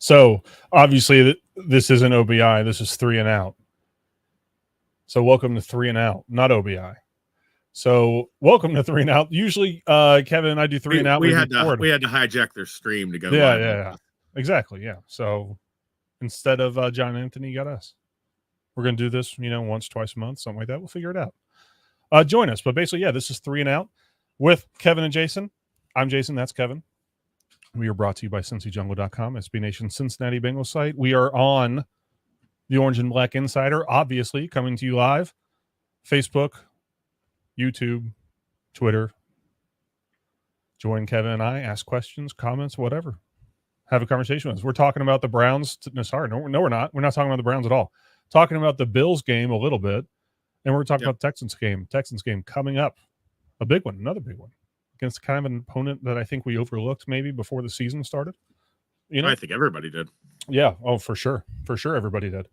So obviously this isn't OBI. This is 3 and Out. So welcome to 3 and Out, not OBI. So welcome to 3 and Out. Usually, Kevin and I do 3 and Out. We had to hijack their stream to go live. Yeah, exactly. Yeah. So instead of John Anthony, you got us. We're gonna do this, once, twice a month, something like that. We'll figure it out. Join us. But basically, yeah, this is 3 and Out with Kevin and Jason. I'm Jason. That's Kevin. We are brought to you by CincyJungle.com, SB Nation's Cincinnati Bengals site. We are on the Orange and Black Insider, obviously, coming to you live. Facebook, YouTube, Twitter. Join Kevin and I, ask questions, comments, whatever. Have a conversation with us. We're talking about the Browns. No, we're not. We're not talking about the Browns at all. Talking about the Bills game a little bit, and we're talking about the Texans game coming up. A big one, another big one. Against kind of an opponent that I think we overlooked maybe before the season started. I think everybody did. Yeah. Oh, for sure. For sure, everybody did.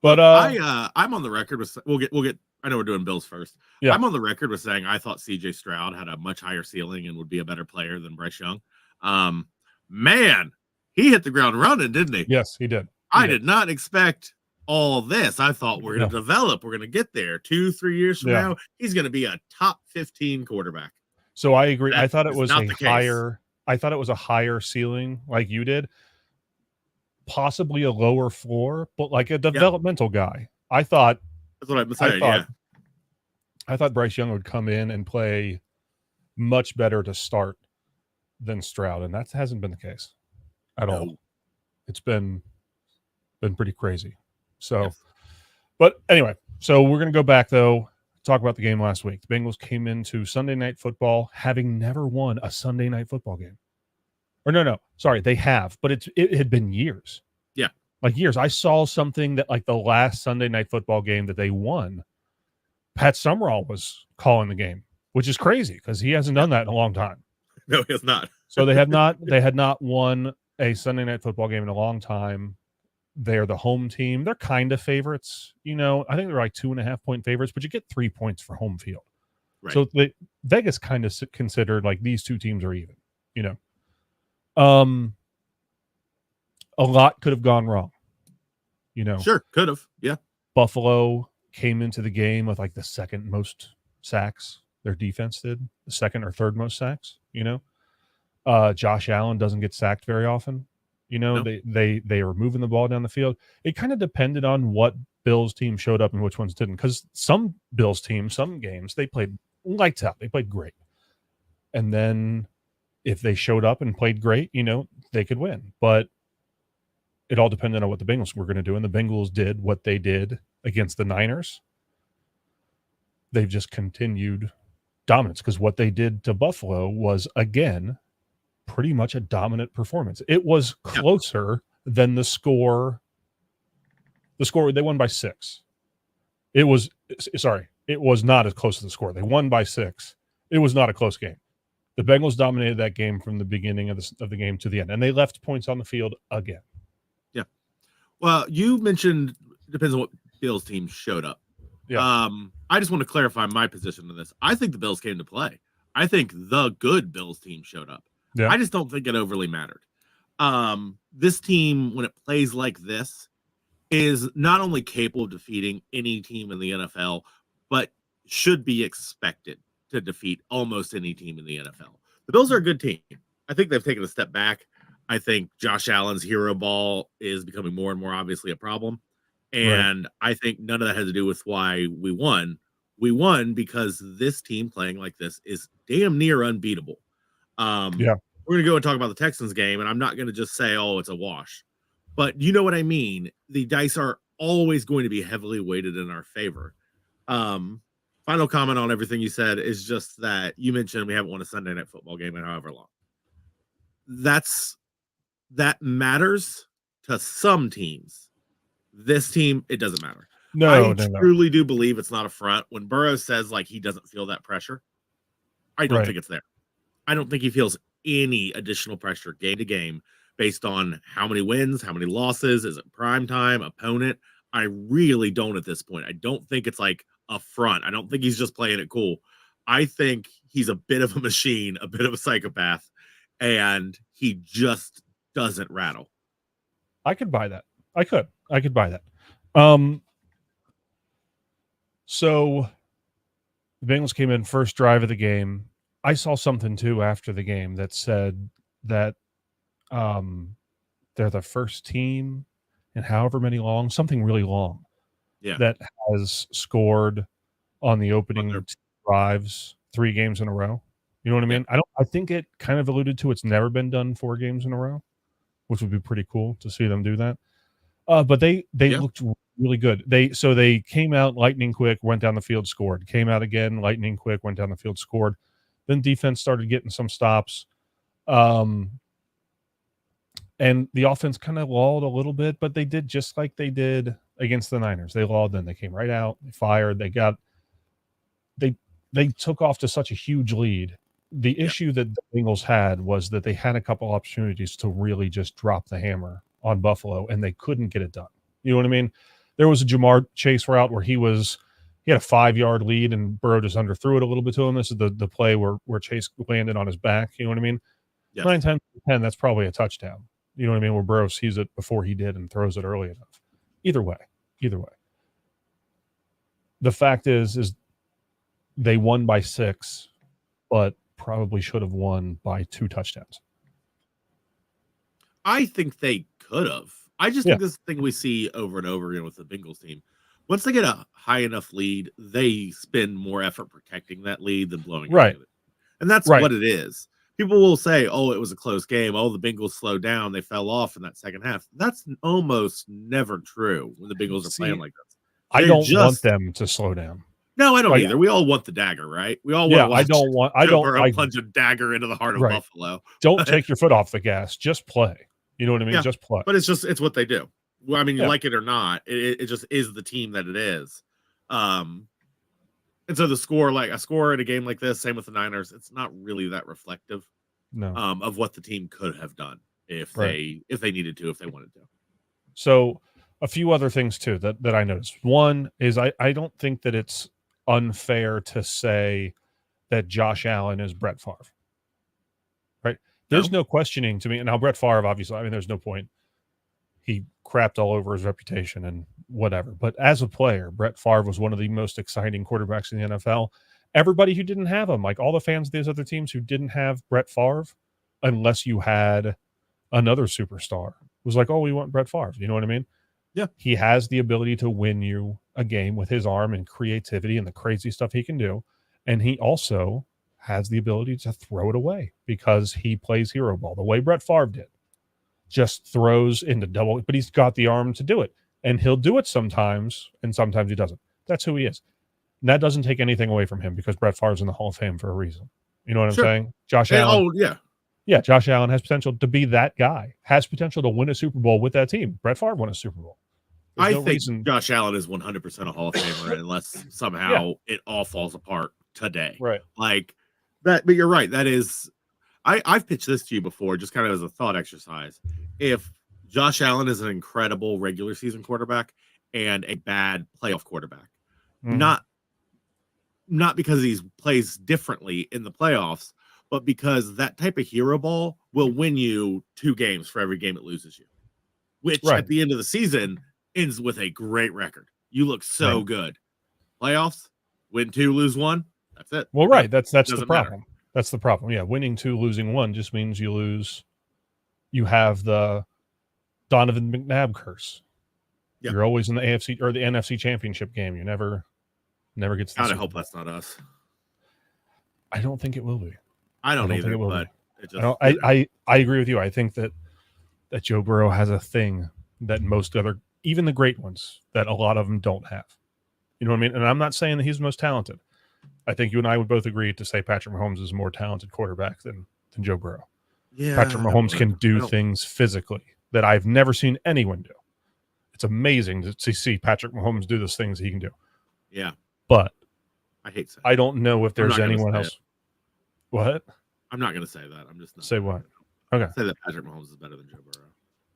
But I'm on the record with we'll get. I know we're doing Bills first. Yeah. I'm on the record with saying I thought C.J. Stroud had a much higher ceiling and would be a better player than Bryce Young. Man, he hit the ground running, didn't he? Yes, he did. I did not expect all this. I thought we're going to develop. We're going to get there 2-3 years from now. He's going to be a top 15 quarterback. So I agree. I thought it was a higher ceiling like you did, possibly a lower floor, but like a developmental guy. I thought that's what I'm saying. I thought Bryce Young would come in and play much better to start than Stroud, and that hasn't been the case at all. It's been pretty crazy. So, but anyway, so we're gonna go back though. Talk about the game last week. The Bengals came into Sunday Night Football having never won a Sunday Night Football game. Or no, sorry, they have, but it had been years. Yeah. Like years. I saw something that like the last Sunday Night Football game that they won, Pat Summerall was calling the game, which is crazy because he hasn't done that in a long time. No, he has not. So they had not won a Sunday Night Football game in a long time. They're the home team. They're kind of favorites. I think they're like 2.5-point favorites, but you get 3 points for home field. Right. So Vegas kind of considered like these two teams are even, a lot could have gone wrong, Sure, could have. Yeah. Buffalo came into the game with like the second most sacks. Their defense did the second or third most sacks, Josh Allen doesn't get sacked very often. Nope. They were moving the ball down the field. It kind of depended on what Bills team showed up and which ones didn't. Because some Bills teams, some games, they played lights out. They played great. And then if they showed up and played great, they could win. But it all depended on what the Bengals were going to do. And the Bengals did what they did against the Niners. They've just continued dominance because what they did to Buffalo was, again, pretty much a dominant performance. It was closer than the score. The score, they won by 6. It was not as close to the score. They won by 6. It was not a close game. The Bengals dominated that game from the beginning of the game to the end, and they left points on the field again. Yeah. Well, you mentioned it depends on what Bills team showed up. Yeah. I just want to clarify my position on this. I think the Bills came to play. I think the good Bills team showed up. Yeah. I just don't think it overly mattered. This team, when it plays like this, is not only capable of defeating any team in the NFL, but should be expected to defeat almost any team in the NFL. The Bills are a good team. I think they've taken a step back. I think Josh Allen's hero ball is becoming more and more obviously a problem. And I think none of that has to do with why we won. We won because this team playing like this is damn near unbeatable. Yeah. We're going to go and talk about the Texans game, and I'm not going to just say, oh, it's a wash. But you know what I mean? The dice are always going to be heavily weighted in our favor. Final comment on everything you said is just that you mentioned we haven't won a Sunday night football game in however long. That matters to some teams. This team, it doesn't matter. I truly do believe it's not a front. When Burrow says like he doesn't feel that pressure, I don't think it's there. I don't think he feels any additional pressure game to game based on how many wins, how many losses, is it prime time, opponent. I really don't at this point. I don't think it's like a front. I don't think he's just playing it cool. I think he's a bit of a machine, a bit of a psychopath, and he just doesn't rattle. I could buy that. I could buy that. So the Bengals came in first drive of the game. I saw something too after the game that said that they're the first team in however many something really long that has scored on the opening drives 3 games in a row. You know what I mean? I think it kind of alluded to it's never been done 4 games in a row, which would be pretty cool to see them do that. But they looked really good. They came out lightning quick, went down the field, scored. Came out again, lightning quick, went down the field, scored. Then defense started getting some stops. And the offense kind of lulled a little bit, but they did just like they did against the Niners. They lulled, then they came right out, they fired, they took off to such a huge lead. The issue that the Bengals had was that they had a couple opportunities to really just drop the hammer on Buffalo, and they couldn't get it done. You know what I mean? There was a Jamar Chase route where he had a 5-yard lead, and Burrow just underthrew it a little bit to him. This is the play where Chase landed on his back. You know what I mean? Yes. 9 times out of 10, that's probably a touchdown. You know what I mean? Where Burrow sees it before he did and throws it early enough. Either way. The fact is they won by 6, but probably should have won by 2 touchdowns. I think they could have. I just think this thing we see over and over again with the Bengals team. Once they get a high enough lead, they spend more effort protecting that lead than blowing it. And that's what it is. People will say, oh, it was a close game. Oh, the Bengals slowed down. They fell off in that second half. That's almost never true when the Bengals are playing like this. I don't want them to slow down. No, I don't either. We all want the dagger, right? We all want to punch a dagger into the heart of Buffalo. Don't take your foot off the gas. Just play. You know what I mean? Just play. But it's what they do. Well, I mean, you like it or not, it just is the team that it is. And so the score, like a score in a game like this, same with the Niners, it's not really that reflective of what the team could have done if they needed to, if they wanted to. So a few other things too that I noticed. One is I don't think that it's unfair to say that Josh Allen is Brett Favre. Right? There's no questioning to me. And now Brett Favre, obviously, I mean, there's no point. He crapped all over his reputation and whatever. But as a player, Brett Favre was one of the most exciting quarterbacks in the NFL. Everybody who didn't have him, like all the fans of these other teams who didn't have Brett Favre, unless you had another superstar, was like, oh, we want Brett Favre. You know what I mean? Yeah. He has the ability to win you a game with his arm and creativity and the crazy stuff he can do. And he also has the ability to throw it away because he plays hero ball the way Brett Favre did. Just throws into double, but he's got the arm to do it. And he'll do it sometimes, and sometimes he doesn't. That's who he is. And that doesn't take anything away from him because Brett Favre's in the Hall of Fame for a reason. You know what I'm saying? Josh Allen. Oh, yeah. Yeah, Josh Allen has potential to be that guy, has potential to win a Super Bowl with that team. Brett Favre won a Super Bowl. I think Josh Allen is 100% a Hall of Famer unless somehow it all falls apart today. Right. Like that, but you're right. That is, I've pitched this to you before, just kind of as a thought exercise. If Josh Allen is an incredible regular season quarterback and a bad playoff quarterback, not because he plays differently in the playoffs, but because that type of hero ball will win you 2 games for every game it loses you, which at the end of the season ends with a great record. You look so good. Playoffs, win 2, lose 1. That's it. Well, that's the problem. Matter. That's the problem. Yeah, winning 2, losing 1 just means you lose. You have the Donovan McNabb curse. Yep. You're always in the AFC or the NFC championship game. You never Never gets. God, I hope that's not us. I don't think it will be. I don't think either, it will but be. it just, I agree with you. I think that Joe Burrow has a thing that most other, even the great ones, that a lot of them don't have. You know what I mean? And I'm not saying that he's the most talented. I think you and I would both agree to say Patrick Mahomes is a more talented quarterback than Joe Burrow. Yeah, Patrick Mahomes can do things physically that I've never seen anyone do. It's amazing to see Patrick Mahomes do those things he can do. Yeah. But I hate saying I don't know if there's anyone else. What? I'm not going to say that. I'm just not. Say what? Okay. Say that Patrick Mahomes is better than Joe Burrow.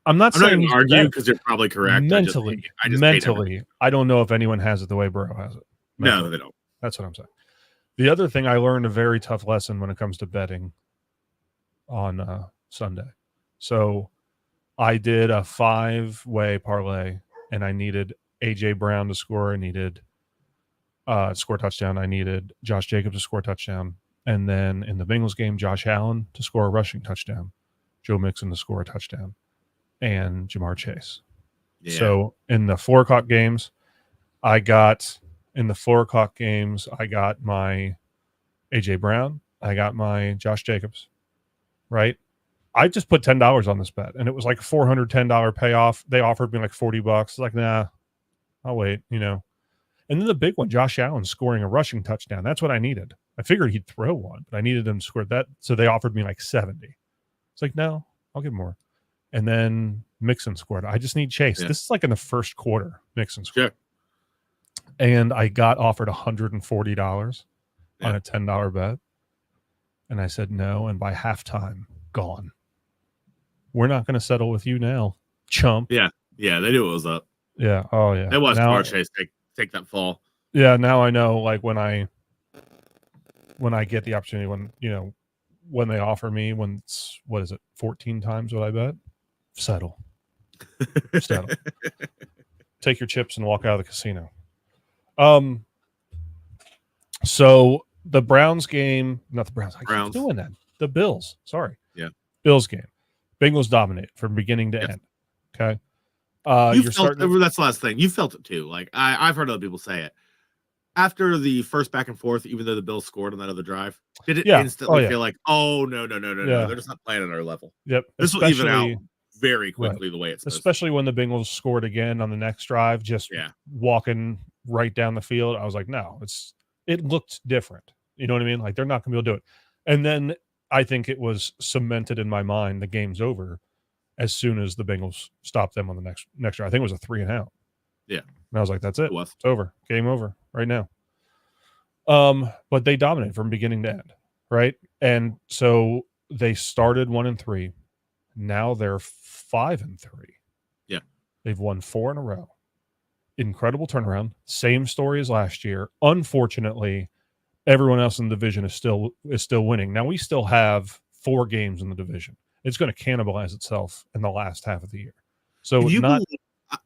I'm not saying going to argue because you're probably correct. Mentally, I don't know if anyone has it the way Burrow has it. Mentally. No, they don't. That's what I'm saying. The other thing, I learned a very tough lesson when it comes to betting on Sunday. So I did a 5-way parlay, and I needed A.J. Brown to score. I needed score a touchdown. I needed Josh Jacobs to score a touchdown. And then in the Bengals game, Josh Allen to score a rushing touchdown, Joe Mixon to score a touchdown, and Jamar Chase. Yeah. So in the 4 o'clock games, I got my A.J. Brown. I got my Josh Jacobs, right? I just put $10 on this bet, and it was like a $410 payoff. They offered me like $40. It's like, nah, I'll wait, you know. And then the big one, Josh Allen scoring a rushing touchdown. That's what I needed. I figured he'd throw one, but I needed him to score that. So they offered me like 70. It's like, no, I'll get more. And then Mixon scored. I just need Chase. Yeah. This is like in the first quarter, Mixon scored. Sure. And I got offered $140 on a $10 bet. And I said no. And by halftime, gone. We're not going to settle with you now, chump. Yeah. Yeah. They knew it was up. Yeah. Oh, yeah. They watched Jamar Chase take that fall. Yeah. Now I know, like, when I get the opportunity, when they offer me, when it's, 14 times what I bet? Settle. Take your chips and walk out of the casino. So the Browns game, not the Browns. I keep doing that. The Bills. Sorry. Yeah. Bills game. Bengals dominate from beginning to end. Okay. That's the last thing. You felt it too. Like I've heard other people say it. After the first back and forth, even though the Bills scored on that other drive, did it instantly feel like, oh, no, they're just not playing at our level. Yep. This will even out very quickly the way it's supposed especially when the Bengals scored again on the next drive, just walking right down the field. I was like, no, it looked different. You know what I mean? Like, they're not going to be able to do it. And then I think it was cemented in my mind, the game's over as soon as the Bengals stopped them on the next drive. I think it was a 3-and-out. Yeah. And I was like, that's it. It's over. Game over right now. But they dominated from beginning to end, right? And so they started 1-3. Now they're 5-3. Yeah. They've won 4 in a row. Incredible turnaround. Same story as last year. Unfortunately, everyone else in the division is still winning. Now we still have 4 games in the division. It's going to cannibalize itself in the last half of the year. So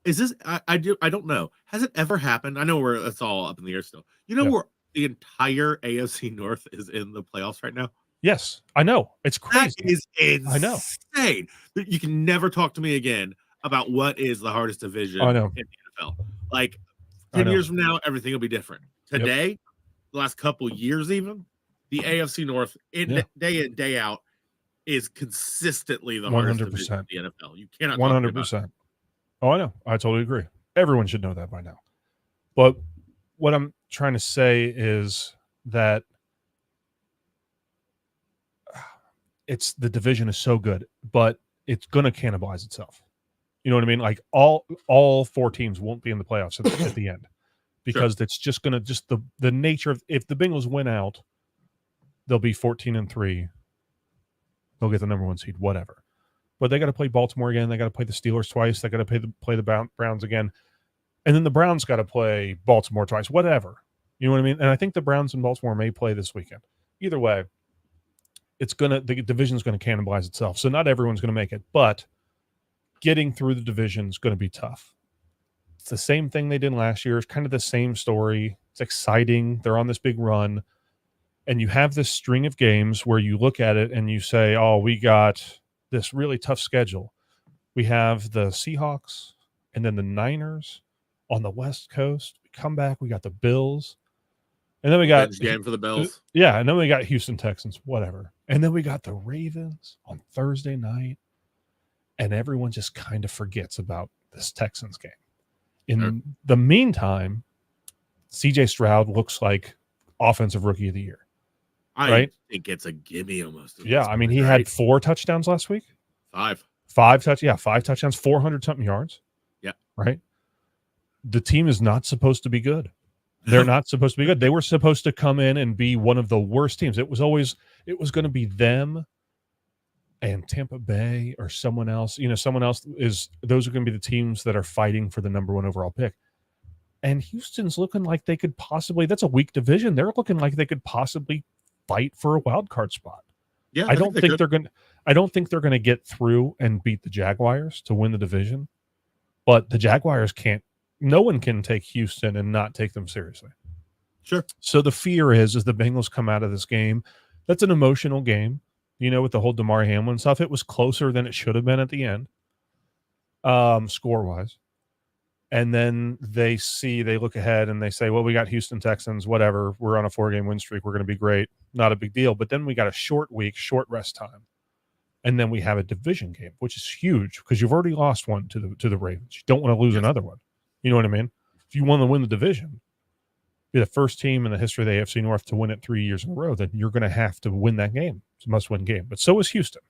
is this? I don't know. Has it ever happened? I know it's all up in the air still. You know where the entire AFC North is in the playoffs right now? Yes, I know. It's crazy. That is insane. I know. You can never talk to me again about what is the hardest division in the NFL. Like 10 years from now, everything will be different. Today, the last couple years even, the AFC North day in, day out is consistently the hardest division in the NFL. You cannot 100%. Oh, I know. I totally agree. Everyone should know that by now. But what I'm trying to say is that the division is so good, but it's going to cannibalize itself. You know what I mean? Like all 4 teams won't be in the playoffs at the end because it's just going to the nature of, if the Bengals win out, they'll be 14-3. They'll get the number 1 seed, whatever. But they got to play Baltimore again. They got to play the Steelers twice. They got to play the Browns again. And then the Browns got to play Baltimore twice, whatever. You know what I mean? And I think the Browns and Baltimore may play this weekend. Either way, the division's going to cannibalize itself. So not everyone's going to make it, but getting through the division is going to be tough. It's the same thing they did last year. It's kind of the same story. It's exciting. They're on this big run. And you have this string of games where you look at it and you say, oh, we got this really tough schedule. We have the Seahawks and then the Niners on the West Coast. We come back. We got the Bills. And then we got game for the Bills. Yeah, and then we got Houston Texans, whatever. And then we got the Ravens on Thursday night, and everyone just kind of forgets about this Texans game. In the meantime, CJ Stroud looks like offensive rookie of the year. I think it's a gimme almost. Yeah, I mean, he had 4 touchdowns last week. 5 touchdowns, 400 something yards. Yeah. Right. The team is not supposed to be good. They're not supposed to be good. They were supposed to come in and be one of the worst teams. It was going to be them and Tampa Bay or someone else. Someone else those are going to be the teams that are fighting for the number 1 overall pick. And Houston's looking like they could possibly, that's a weak division. They're looking like they could possibly fight for a wild card spot. Yeah. I don't think they're going to get through and beat the Jaguars to win the division, but the Jaguars no one can take Houston and not take them seriously. Sure. So the fear is the Bengals come out of this game. That's an emotional game, with the whole Damar Hamlin stuff. It was closer than it should have been at the end, score-wise. And then they look ahead and they say, well, we got Houston Texans, whatever. We're on a 4-game win streak. We're going to be great. Not a big deal. But then we got a short week, short rest time. And then we have a division game, which is huge because you've already lost one to the Ravens. You don't want to lose another one. You know what I mean? If you want to win the division, be the first team in the history of the AFC North to win it 3 years in a row, then you're going to have to win that game. It's a must-win game. But so is Houston.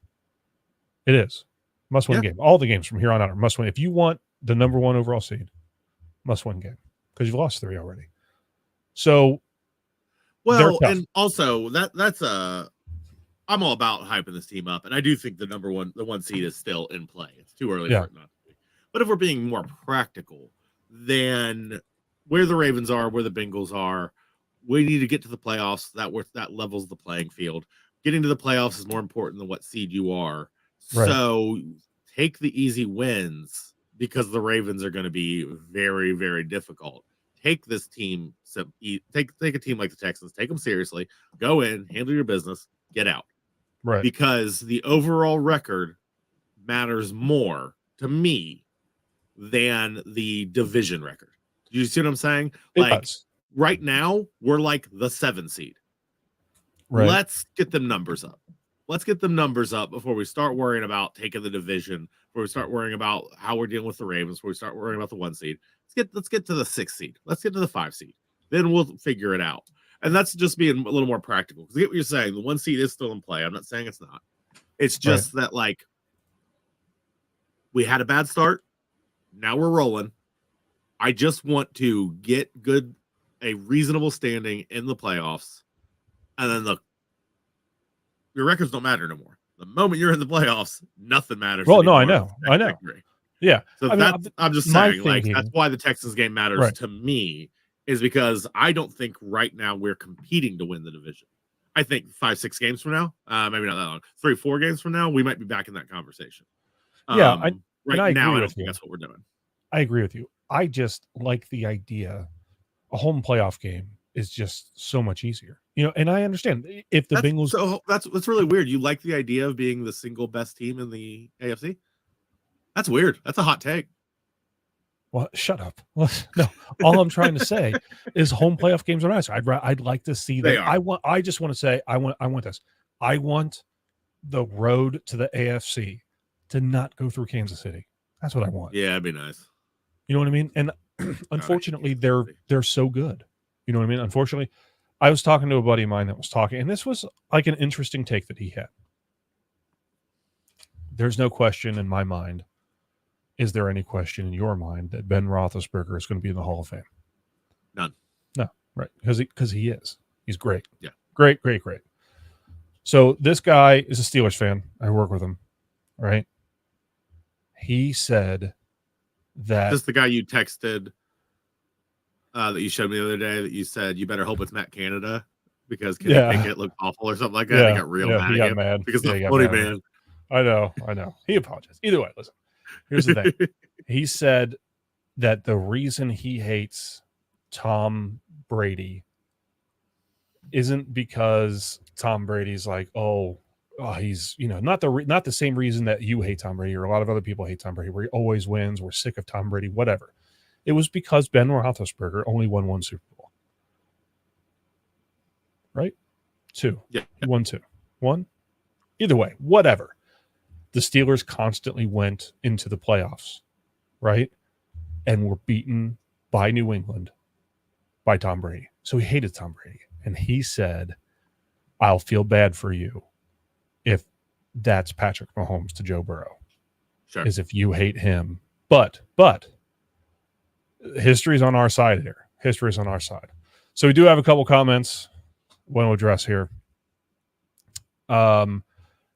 It is. Must-win game. All the games from here on out are must-win. If you want the number 1 overall seed, must-win game because you've lost 3 already. So, and also that's I'm all about hyping this team up, and I do think the 1 seed is still in play. It's too early for it not to be. But if we're being more practical, then where the Ravens are, where the Bengals are, we need to get to the playoffs. That levels the playing field. Getting to the playoffs is more important than what seed you are. Right. So take the easy wins because the Ravens are going to be very, very difficult. Take this team, take a team like the Texans, take them seriously, go in, handle your business, get out. Right. Because the overall record matters more to me than the division record. You see what I'm saying? Right now, we're like the 7 seed. Right. Let's get them numbers up. Let's get them numbers up before we start worrying about taking the division, before we start worrying about how we're dealing with the Ravens, before we start worrying about the 1 seed. Let's get to the 6 seed. Let's get to the 5 seed. Then we'll figure it out. And that's just being a little more practical. Because I get what you're saying. The 1 seed is still in play. I'm not saying it's not. It's just that, we had a bad start. Now we're rolling. I just want to get a reasonable standing in the playoffs. And then your records don't matter no more. The moment you're in the playoffs, nothing matters. Well, no, I know. Yeah. So I'm just saying, that's why the Texans game matters to me, is because I don't think right now we're competing to win the division. I think 5-6 games from now, maybe not that long, 3-4 games from now, we might be back in that conversation. Yeah. Right now, I don't think that's what we're doing. I agree with you. I just like the idea. A home playoff game is just so much easier, and I understand if the Bengals. So that's really weird. You like the idea of being the single best team in the AFC? That's weird. That's a hot take. Well, shut up. No, all I'm trying to say is home playoff games are nice. I'd like to see that. I just want to say I want this. I want the road to the AFC to not go through Kansas City. That's what I want. Yeah, it'd be nice. You know what I mean? And unfortunately, they're so good. You know what I mean? Unfortunately, I was talking to a buddy of mine that was talking, and this was like an interesting take that he had. There's no question in my mind. Is there any question in your mind that Ben Roethlisberger is going to be in the Hall of Fame? None. No, right? Because he is. He's great. Yeah. Great. So this guy is a Steelers fan. I work with him. Right? He said that. This is the guy you texted that you showed me the other day that you said you better hope it's Matt Canada because Kenny Pickett looked awful or something like that. He got real mad. He got mad because the funny man. I know. He apologized. Either way, listen. Here's the thing. He said that the reason he hates Tom Brady isn't because Tom Brady's like, he's not the same reason that you hate Tom Brady or a lot of other people hate Tom Brady, where he always wins. We're sick of Tom Brady, whatever. It was because Ben Roethlisberger only won 1 Super Bowl. right? 2. Yeah. He won 2. 1. Either way, whatever. The Steelers constantly went into the playoffs, right? And were beaten by New England by Tom Brady. So he hated Tom Brady. And he said, I'll feel bad for you if that's Patrick Mahomes to Joe Burrow. Sure. Is if you hate him. But history's on our side here. History's on our side. So we do have a couple comments I want to address here.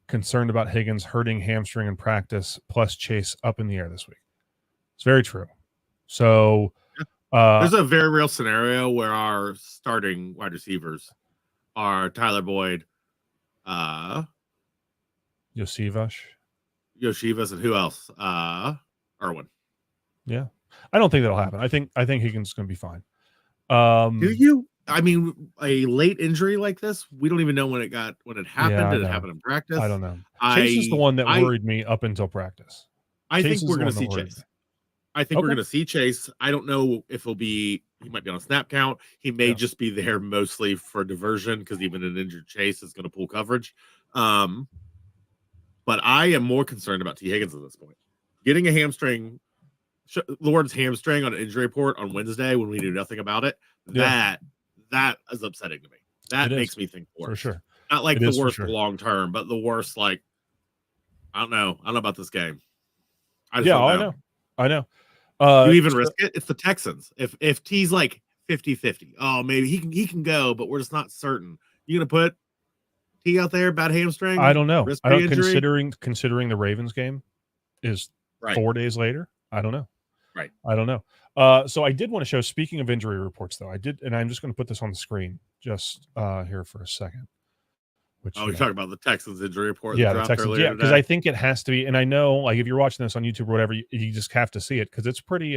Concerned about Higgins hurting hamstring in practice, plus Chase up in the air this week. It's very true. So there's a very real scenario where our starting wide receivers are Tyler Boyd, Yosivas, and who else? Irwin. Yeah. I don't think that'll happen. I think Higgins is going to be fine. Do you? I mean, a late injury like this, we don't even know when it happened. Yeah, Did it happen in practice? I don't know. Chase is the one that worried me up until practice. I think we're going to see Chase. I think we're going to see Chase. I don't know if he might be on a snap count. He may just be there mostly for diversion because even an injured Chase is going to pull coverage. But I am more concerned about T. Higgins at this point. Getting a hamstring, the words hamstring on an injury report on Wednesday when we knew nothing about it, that is upsetting to me. That makes me think worse. For sure. Not like the worst long term, but the worst, like, I don't know about this game. I know. You even risk it? It's the Texans. If T's like 50-50, oh, maybe he can go, but we're just not certain. You gonna put T out there, bad hamstring? I don't know. Considering the Ravens game is 4 days later. I don't know. Right. I don't know. So I did want to show, speaking of injury reports, though, and I'm just going to put this on the screen just here for a second. You're talking about the Texans injury report? Yeah, the Texans. Yeah, because I think it has to be, and I know, like, if you're watching this on YouTube or whatever, you just have to see it because it's pretty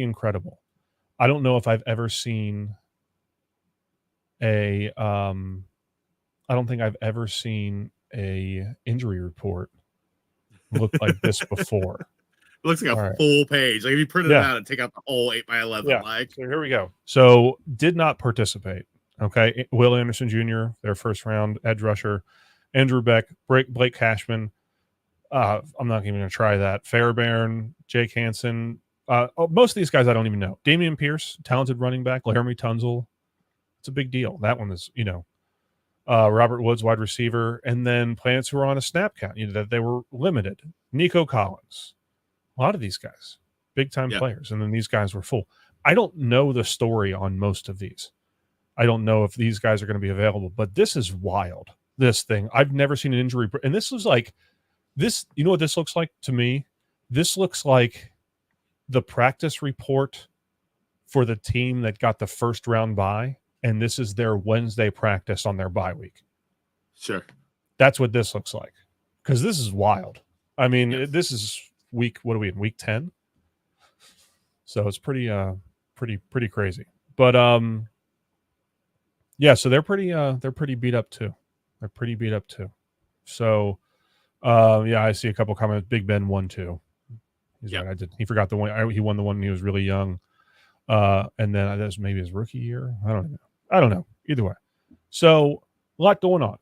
incredible. I don't know if I've ever seen I don't think I've ever seen a injury report look like this before. It looks like a full page. Like if you print it out and take out the whole 8x11. Yeah. Like, so here we go. So did not participate. Okay. Will Anderson Jr., their first round edge rusher, Andrew Beck, Blake Cashman. I'm not even going to try that. Fairbairn, Jake Hansen. Most of these guys I don't even know. Damian Pierce, talented running back. Laramie Tunzel. It's a big deal. That one is, Robert Woods, wide receiver, and then players who were on a snap count, that they were limited. Nico Collins. A lot of these guys, big-time players, and then these guys were full. I don't know the story on most of these. I don't know if these guys are going to be available, but this is wild, this thing. I've never seen an injury. And this was like this. You know what this looks like to me? This looks like the practice report for the team that got the first round bye, and this is their Wednesday practice on their bye week. Sure. That's what this looks like, because this is wild. I mean, this is week, what are we in, week 10? So it's pretty crazy. But so they're pretty beat up too. So I see a couple comments. Big Ben won too. He's right. He forgot the one. He won the one when he was really young. And then that's maybe his rookie year. I don't know. Either way. So a lot going on.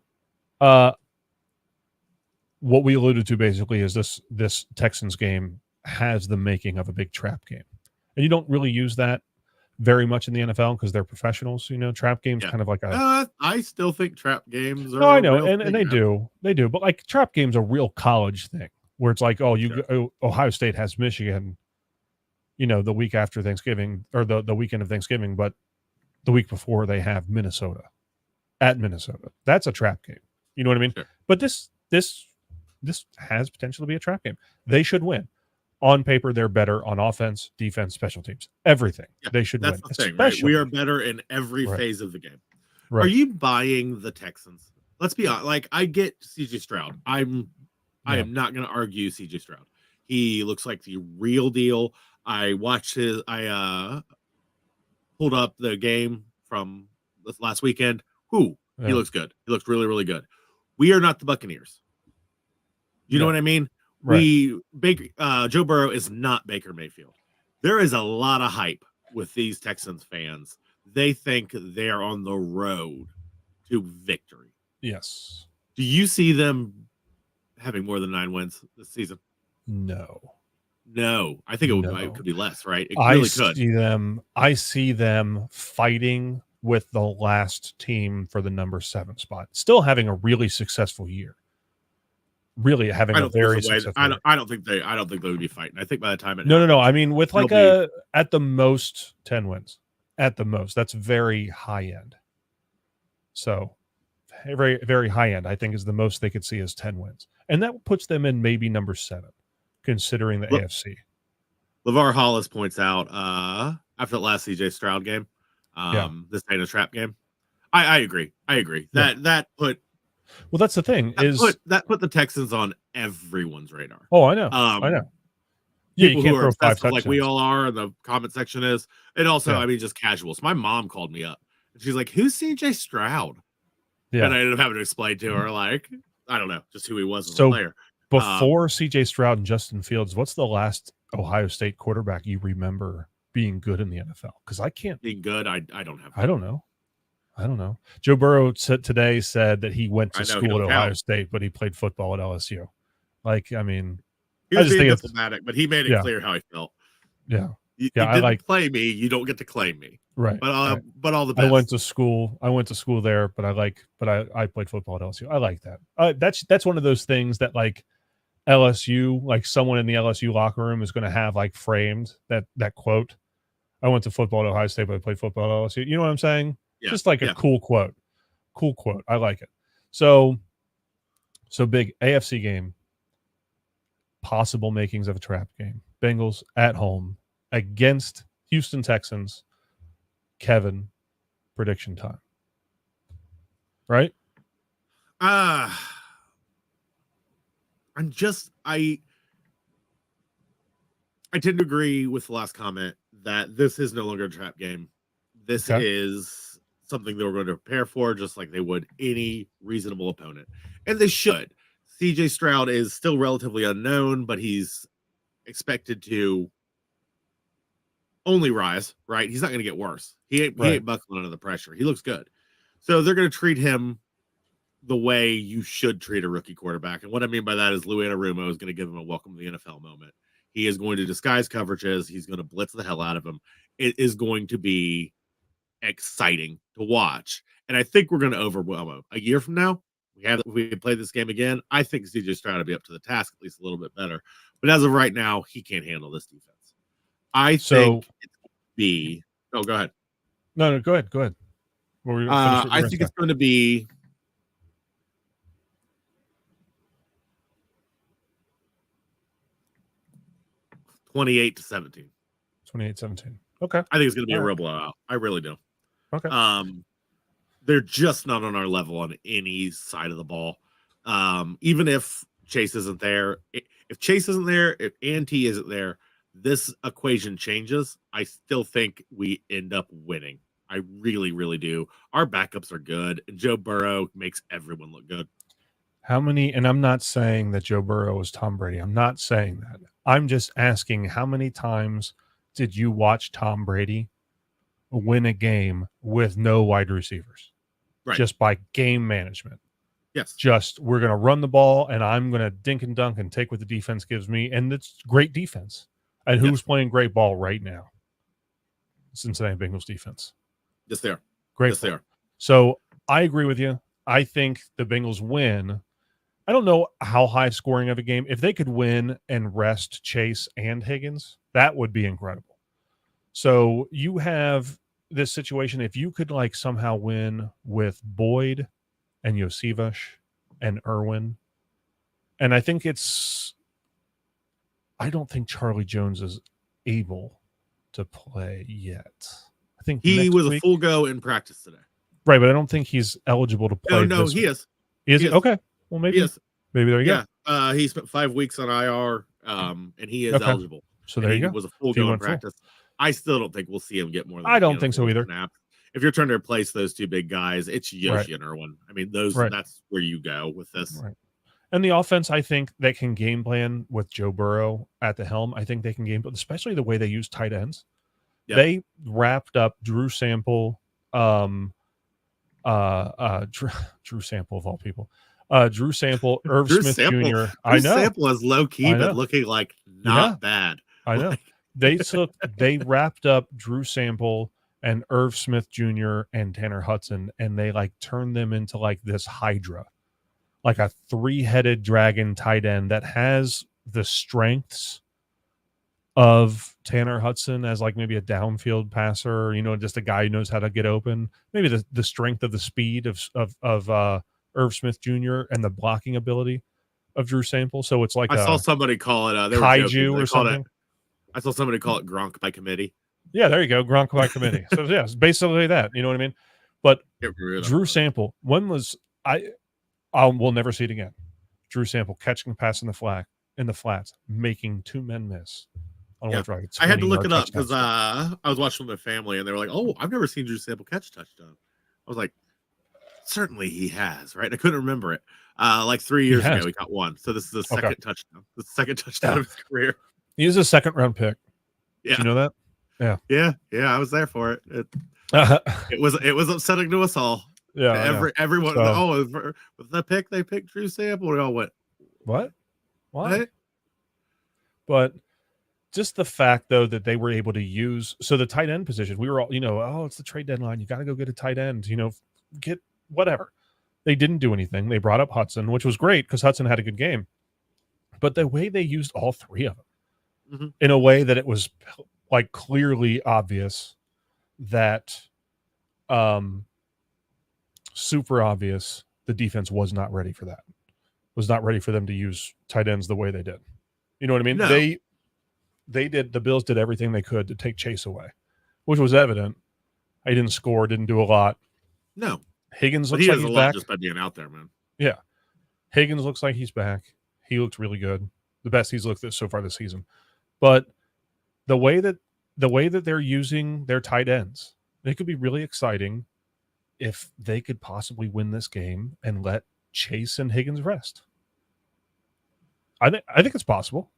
What we alluded to basically is this Texans game has the making of a big trap game. And you don't really use that very much in the NFL because they're professionals. Trap games kind of like a. I still think trap games are. No, I know, and they do, but like trap games, a real college thing where it's like, Ohio State has Michigan, the week after Thanksgiving or the weekend of Thanksgiving, but the week before they have Minnesota at Minnesota. That's a trap game. You know what I mean? Sure. But this has potential to be a trap game. They should win. On paper, they're better on offense, defense, special teams. Everything. They should win. That's the thing, right? We are better in every phase of the game. Right. Are you buying the Texans? Let's be honest. Like, I get CJ Stroud. I am not going to argue CJ Stroud. He looks like the real deal. I pulled up the game from this last weekend. He looks good. He looks really, really good. We are not the Buccaneers. You know what I mean? Right. Joe Burrow is not Baker Mayfield. There is a lot of hype with these Texans fans they think they're on the road to victory. Yes. Do you see them having more than 9 wins this season? No. I think it could be less, right? It I really could. I see them fighting with the last team for the number 7 spot. Still having a really successful year. Really having a very successful year. I don't think they would be fighting. I think by the time it No. I mean, with like at the most 10 wins. At the most. That's very high end. So very, very high end, I think, is the most they could see is 10 wins. And that puts them in maybe number 7, considering the AFC. LeVar Hollis points out after the last CJ Stroud game, this Dana Trap game. I agree. Yeah. That put that's the thing that put the Texans on everyone's radar. Oh, I know. I know. Yeah, you can't throw 5 touchdowns like we all are in the comment section is. And also, I mean, just casuals. My mom called me up and she's like, "Who's CJ Stroud?" Yeah. And I ended up having to explain to her, like, I don't know, just who he was as a player. Before CJ Stroud and Justin Fields, what's the last Ohio State quarterback you remember being good in the NFL? Because I can't. Being good, I don't have. I don't know. Joe Burrow today said that he went to school at Ohio State, but he played football at LSU. Like, I mean, he was being diplomatic, but he made it clear how he felt. Yeah. You didn't play me, you don't get to claim me. Right. But all the best. I went to school there, but I played football at LSU. I like that. That's one of those things that like LSU, like someone in the LSU locker room is going to have like framed that quote. I went to football at Ohio State, but I played football at LSU. You know what I'm saying? Yeah. Just like a cool quote. Cool quote. I like it. So big AFC game. Possible makings of a trap game. Bengals at home against Houston Texans. Kevin, prediction time. Right? I tend to agree with the last comment that this is no longer a trap game. This is something they were going to prepare for, just like they would any reasonable opponent. And they should. CJ Stroud is still relatively unknown, but he's expected to only rise, right? He's not going to get worse. He ain't buckling under the pressure. He looks good. So they're going to treat him the way you should treat a rookie quarterback. And what I mean by that is Lou Anarumo is going to give him a welcome to the NFL moment. He is going to disguise coverages. He's going to blitz the hell out of him. It is going to be exciting to watch. And I think we're going to overwhelm him. A year from now, we play this game again. I think CJ Stroud to be up to the task at least a little bit better. But as of right now, he can't handle this defense. I think it's going to be. Oh, go ahead. No, go ahead. Go ahead. I think it's going to be 28-17. 28-17. Okay. I think it's going to be a real blowout. I really do. Okay. They're just not on our level on any side of the ball. Even if Chase isn't there, if Chase isn't there, if Ante isn't there, this equation changes. I still think we end up winning. I really, really do. Our backups are good, and Joe Burrow makes everyone look good. And I'm not saying that Joe Burrow is Tom Brady. I'm not saying that. I'm just asking, how many times did you watch Tom Brady win a game with no wide receivers? Right. Just by game management. Yes. Just, we're going to run the ball, and I'm going to dink and dunk and take what the defense gives me. And it's great defense. And who's playing great ball right now? Cincinnati Bengals defense. Yes, they are. Great. Yes, they are. So I agree with you. I think the Bengals win. I don't know how high scoring of a game. If they could win and rest Chase and Higgins, that would be incredible. So you have this situation. If you could like somehow win with Boyd and Josivas and Irwin, and I don't think Charlie Jones is able to play yet. I think he was a full go in practice today. Right, but I don't think he's eligible to play. No, he is. Is he? Okay. Well, maybe. Yes. Maybe there you go. He spent 5 weeks on IR, and he is eligible. So there you go. He was a full go in practice. I still don't think we'll see him get more than I don't think so either. Snaps. If you're trying to replace those two big guys, it's Yoshi and Irwin. I mean, that's where you go with this. Right. And the offense, I think they can game plan with Joe Burrow at the helm. I think they can game plan, especially the way they use tight ends. Yep. They wrapped up Drew Sample Drew Sample of all people. Drew Sample, Irv Drew Smith Sample, Jr. Drew Sample is low key, but looking like not bad. I know. They wrapped up Drew Sample and Irv Smith Jr. and Tanner Hudson, and they like turned them into like this hydra, like a 3-headed dragon tight end that has the strengths of Tanner Hudson as like maybe a downfield passer, just a guy who knows how to get open. Maybe the strength of the speed of Irv Smith Jr. and the blocking ability of Drew Sample. So it's like I saw somebody call it they kaiju or something. I saw somebody call it Gronk by committee. Yeah, there you go, Gronk by committee. So yeah, it's basically that. You know what I mean? But Drew Sample, we'll never see it again. Drew Sample catching a pass in the flats, making 2 men miss. I had to look it up because I was watching with my family and they were like, "Oh, I've never seen Drew Sample catch a touchdown." I was like, "Certainly he has, right?" I couldn't remember it. Like 3 years ago, he got one. So this is the second touchdown. The second touchdown of his career. He is a 2nd-round pick. Yeah, you know that? Yeah. I was there for it. It was upsetting to us all. Yeah, everyone. So, with the pick, they picked Drew Sample. We all went, "What? But just the fact, though, that they were able to use the tight end position, we were all, it's the trade deadline. You got to go get a tight end, get whatever. They didn't do anything. They brought up Hudson, which was great because Hudson had a good game. But the way they used all 3 of them in a way that it was like clearly obvious that, super obvious, the defense was not ready for that. Was not ready for them to use tight ends the way they did. You know what I mean? No. The Bills did everything they could to take Chase away, which was evident. He didn't score, didn't do a lot. No. Higgins looks like he's back. Just by being out there, man. Yeah. Higgins looks like he's back. He looked really good. The best he's looked at so far this season. But the way that they're using their tight ends, it could be really exciting if they could possibly win this game and let Chase and Higgins rest. I think it's possible.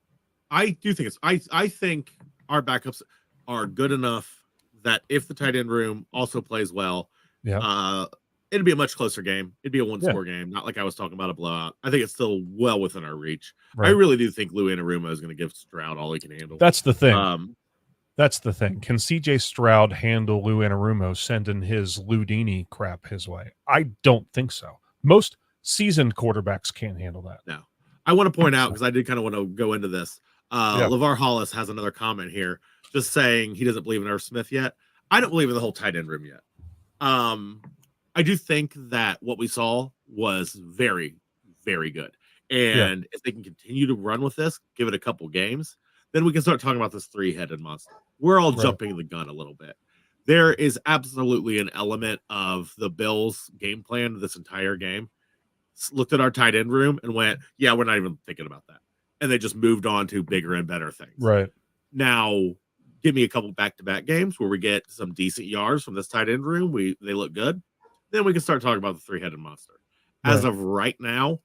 I do think I think our backups are good enough that if the tight end room also plays well, it'd be a much closer game. It'd be a one-score game, not like I was talking about a blowout. I think it's still well within our reach. Right. I really do think Lou Anarumo is going to give Stroud all he can handle. That's the thing. That's the thing. Can C.J. Stroud handle Lou Anarumo sending his Ludini crap his way? I don't think so. Most seasoned quarterbacks can't handle that. No. I want to point out, because I did kind of want to go into this. LeVar Hollis has another comment here, just saying he doesn't believe in Irv Smith yet. I don't believe in the whole tight end room yet. I do think that what we saw was very, very good. And if they can continue to run with this, give it a couple games, then we can start talking about this 3-headed monster. We're all jumping the gun a little bit. There is absolutely an element of the Bills' game plan this entire game. Looked at our tight end room and went, yeah, we're not even thinking about that. And they just moved on to bigger and better things. Right. Now, give me a couple back-to-back games where we get some decent yards from this tight end room. They look good. Then we can start talking about the 3-headed monster. As of right now,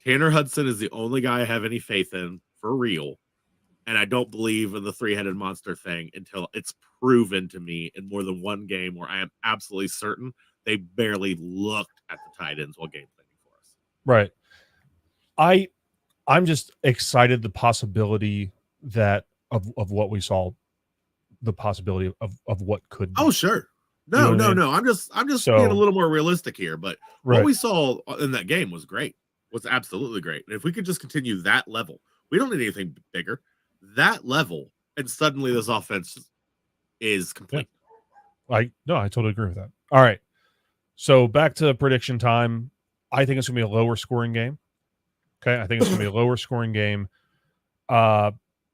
Tanner Hudson is the only guy I have any faith in for real. And I don't believe in the 3-headed monster thing until it's proven to me in more than one game where I am absolutely certain they barely looked at the tight ends while game planning for us. Right. I'm just excited the possibility that of what we saw, the possibility of what could be. Oh, sure. No. I'm just being a little more realistic here. But what we saw in that game was great. Was absolutely great. And if we could just continue that level, we don't need anything bigger. That level, and suddenly this offense is complete. Yeah. I totally agree with that. All right. So back to prediction time. I think it's going to be a lower scoring game. Okay. I think it's going to be a lower scoring game.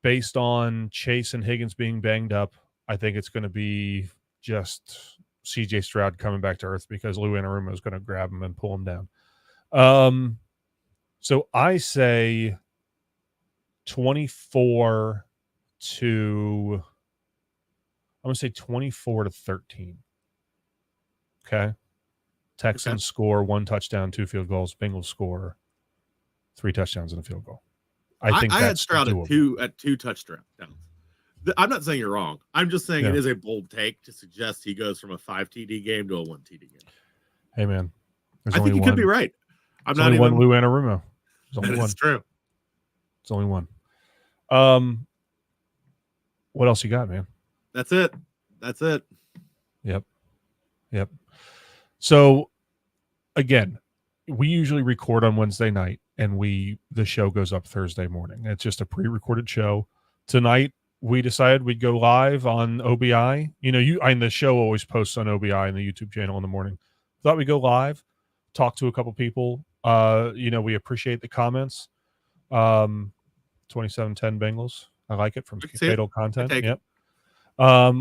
Based on Chase and Higgins being banged up, I think it's going to be just CJ Stroud coming back to earth because Lou Anarumo is going to grab him and pull him down. So I say 24 to 13. Okay. Texans score 1 touchdown, 2 field goals. Bengals score 3 touchdowns and a field goal. I think I had Stroud doable. at two touchdowns. I'm not saying you're wrong. I'm just saying Yeah. it is a bold take to suggest he goes from a 5 TD game to a 1 TD game. Hey, man. I think you could be right. There's only one Lou Anarumo. There's only one. That's true. It's only one. What else you got, man? That's it. Yep. So, again, we usually record on Wednesday night, and the show goes up Thursday morning. It's just a pre-recorded show. Tonight, we decided we'd go live on OBI. The show always posts on OBI and the YouTube channel in the morning. Thought we'd go live, talk to a couple people. We appreciate the comments. 2710 Bengals. I like it from Fatal Content. Yep.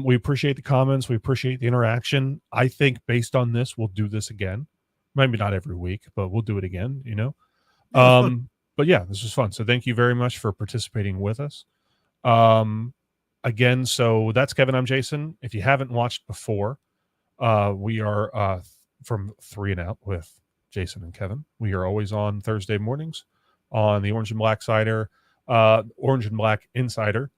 We appreciate the comments. We appreciate the interaction. I think based on this, we'll do this again. Maybe not every week, but we'll do it again, But yeah, this was fun. So thank you very much for participating with us. Again, so that's Kevin. I'm Jason. If you haven't watched before, we are from 3 and Out with Jason and Kevin. We are always on Thursday mornings on the Orange and Black Orange and Black Insider.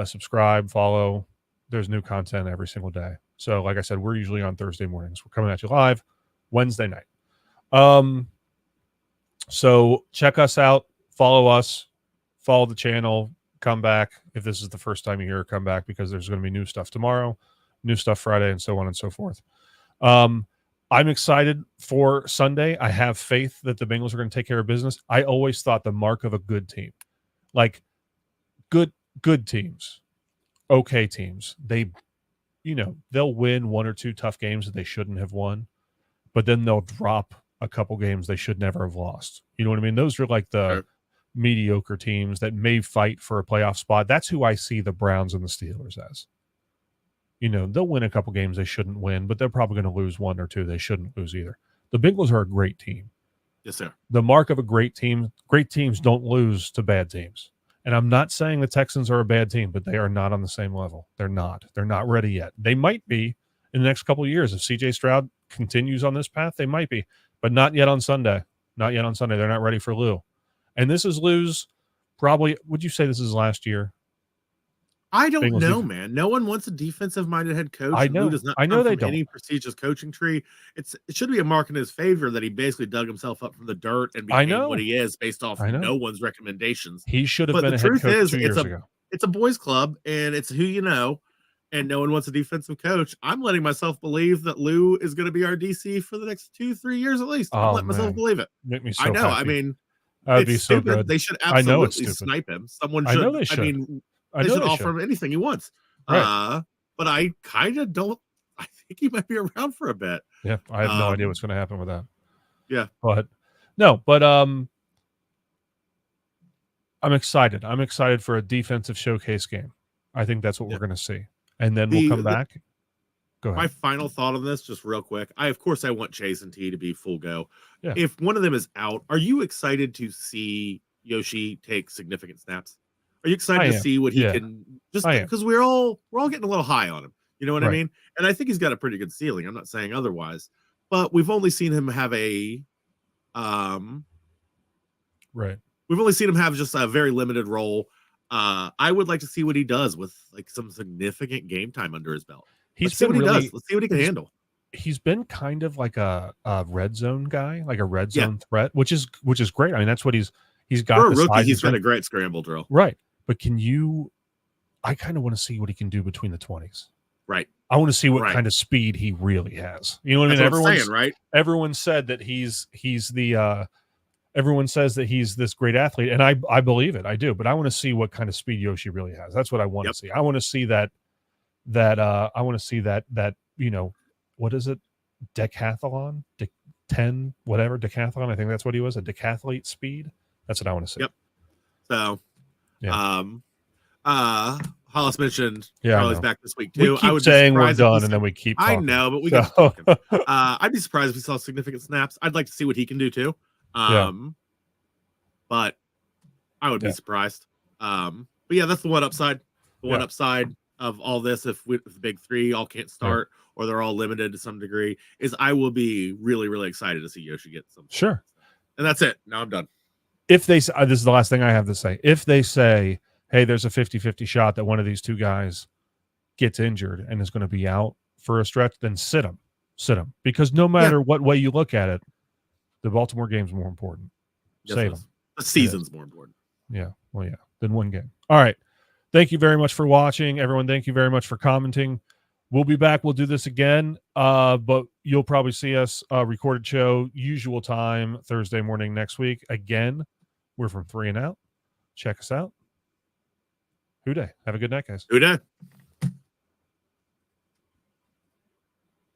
Subscribe, follow. There's new content every single day. So like I said, we're usually on Thursday mornings. We're coming at you live Wednesday night. So check us out, follow us, follow the channel, come back. If this is the first time you hear, come back, because there's going to be new stuff tomorrow, new stuff Friday, and so on and so forth. I'm excited for Sunday. I have faith that the Bengals are going to take care of business. I always thought the mark of a good team, like good teams, okay teams, they'll win 1 or 2 tough games that they shouldn't have won, but then they'll drop a couple games they should never have lost. You know what I mean? Those are like the mediocre teams that may fight for a playoff spot. That's who I see the Browns and the Steelers as. They'll win a couple games they shouldn't win, but they're probably going to lose 1 or 2 they shouldn't lose either. The Bengals are a great team. Yes, sir. The mark of a great team, great teams don't lose to bad teams. And I'm not saying the Texans are a bad team, but they are not on the same level. They're not. They're not ready yet. They might be in the next couple of years. If CJ Stroud continues on this path, they might be, but not yet on Sunday. Not yet on Sunday. They're not ready for Lou. And this is Lou's probably, would you say this is last year? I don't know, man. No one wants a defensive-minded head coach. I know. Lou does not I know come they from don't. any prestigious coaching tree. It should be a mark in his favor that he basically dug himself up from the dirt and became what he is based off no one's recommendations. He should have been a head coach 2 years ago. It's a boys' club, and it's who you know, and no one wants a defensive coach. I'm letting myself believe that Lou is going to be our DC for the next 2-3 years at least. I'm letting myself believe it. Make me so I know. Happy. I mean, that would be so stupid. good. They should absolutely snipe him. Someone should. I know they should. I mean, they should offer him anything he wants. Right. But I kind of don't. I think he might be around for a bit. Yeah, I have no idea what's going to happen with that. Yeah, but I'm excited. I'm excited for a defensive showcase game. I think that's what we're going to see, and then we'll come back. Go ahead. My final thought on this, just real quick. I want Chase and T to be full go. Yeah. If one of them is out, are you excited to see Yoshi take significant snaps? Are you excited to see what he can? Just because we're all getting a little high on him. You know what I mean? And I think he's got a pretty good ceiling. I'm not saying otherwise, but we've only seen him have We've only seen him have just a very limited role. I would like to see what he does with like some significant game time under his belt. Let's see what he does. Let's see what he can handle. He's been kind of like a red zone guy, like a red zone threat, which is great. I mean, that's what he's got. For a rookie, he's got a great scramble drill. Right. But I kind of want to see what he can do between the 20s. Right. I want to see what kind of speed he really has. You know what I mean? Everyone said that everyone says that he's this great athlete, and I believe it. I do. But I want to see what kind of speed Yoshi really has. That's what I want to see. I want to see that what is it? Decathlon? 10, whatever, decathlon. I think that's what he was, a decathlete speed. That's what I want to see. Yep. So Hollis mentioned Charlie's back this week too. I would saying we're done, and then we keep talking. I know, but we got talking. I'd be surprised if we saw significant snaps. I'd like to see what he can do too. But I would be surprised. But yeah, that's the one upside. The one upside of all this, if the big three all can't start or they're all limited to some degree, is I will be really, really excited to see Yoshi get some. Sure. And that's it. Now I'm done. If they, this is the last thing I have to say. If they say, hey, there's a 50-50 shot that one of these two guys gets injured and is going to be out for a stretch, then sit him. Because no matter what way you look at it, the Baltimore game's more important. Yes, Save them. The season's more important. Yeah. Well, yeah. Than one game. All right. Thank you very much for watching. Everyone, thank you very much for commenting. We'll be back. We'll do this again. But you'll probably see us recorded show, usual time, Thursday morning next week. Again, we're from 3 and Out. Check us out. Who day? Have a good night, guys. Who day?